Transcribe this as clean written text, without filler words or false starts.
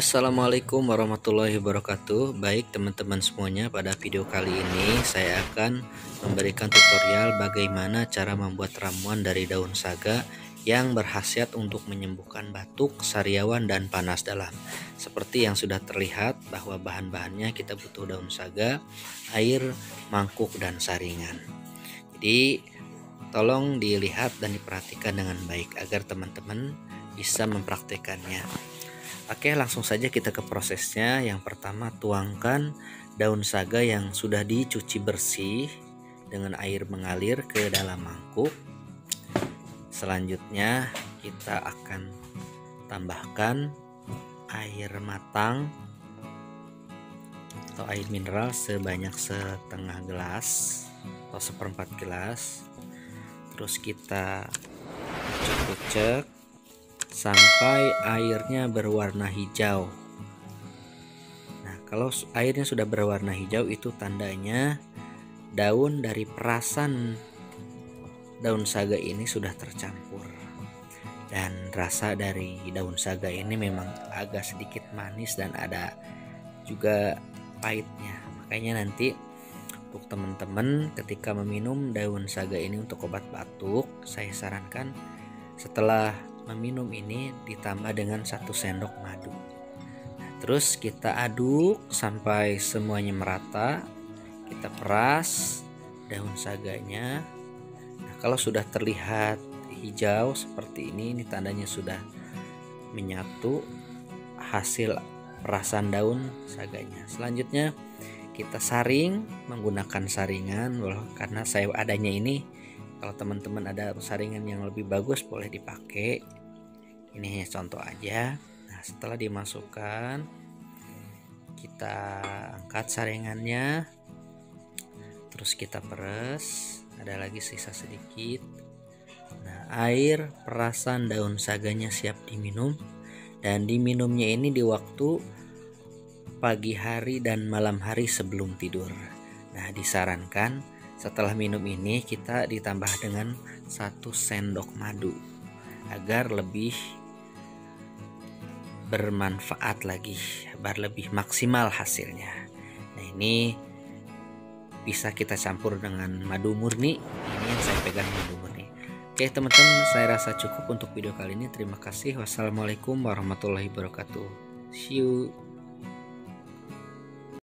Assalamualaikum warahmatullahi wabarakatuh. Baik teman-teman semuanya, pada video kali ini saya akan memberikan tutorial bagaimana cara membuat ramuan dari daun saga yang berkhasiat untuk menyembuhkan batuk, sariawan, dan panas dalam. Seperti yang sudah terlihat bahwa bahan-bahannya kita butuh daun saga, air, mangkuk, dan saringan. Jadi tolong dilihat dan diperhatikan dengan baik agar teman-teman bisa mempraktekannya. Oke, langsung saja kita ke prosesnya. Yang pertama, tuangkan daun saga yang sudah dicuci bersih dengan air mengalir ke dalam mangkuk. Selanjutnya kita akan tambahkan air matang atau air mineral sebanyak setengah gelas atau seperempat gelas. Terus kita kucek-kucek sampai airnya berwarna hijau. Nah, kalau airnya sudah berwarna hijau, itu tandanya daun dari perasan daun saga ini sudah tercampur. Dan rasa dari daun saga ini memang agak sedikit manis dan ada juga pahitnya. Makanya nanti untuk teman-teman ketika meminum daun saga ini untuk obat batuk, saya sarankan setelah meminum ini ditambah dengan 1 sendok madu. Nah, terus kita aduk sampai semuanya merata. Kita peras daun saganya. Nah, kalau sudah terlihat hijau seperti ini tandanya sudah menyatu hasil perasan daun saganya. Selanjutnya kita saring menggunakan saringan, karena saya adanya ini. Kalau teman-teman ada saringan yang lebih bagus boleh dipakai. Ini hanya contoh aja. Nah, setelah dimasukkan, kita angkat saringannya. Terus kita peres. Ada lagi sisa sedikit. Nah, air perasan daun saganya siap diminum. Dan diminumnya ini di waktu pagi hari dan malam hari sebelum tidur. Nah, disarankan setelah minum ini kita ditambah dengan 1 sendok madu agar lebih bermanfaat lagi, agar lebih maksimal hasilnya. Nah, ini bisa kita campur dengan madu murni. Ini yang saya pegang, madu murni. Oke teman-teman, saya rasa cukup untuk video kali ini. Terima kasih. Wassalamualaikum warahmatullahi wabarakatuh. See you.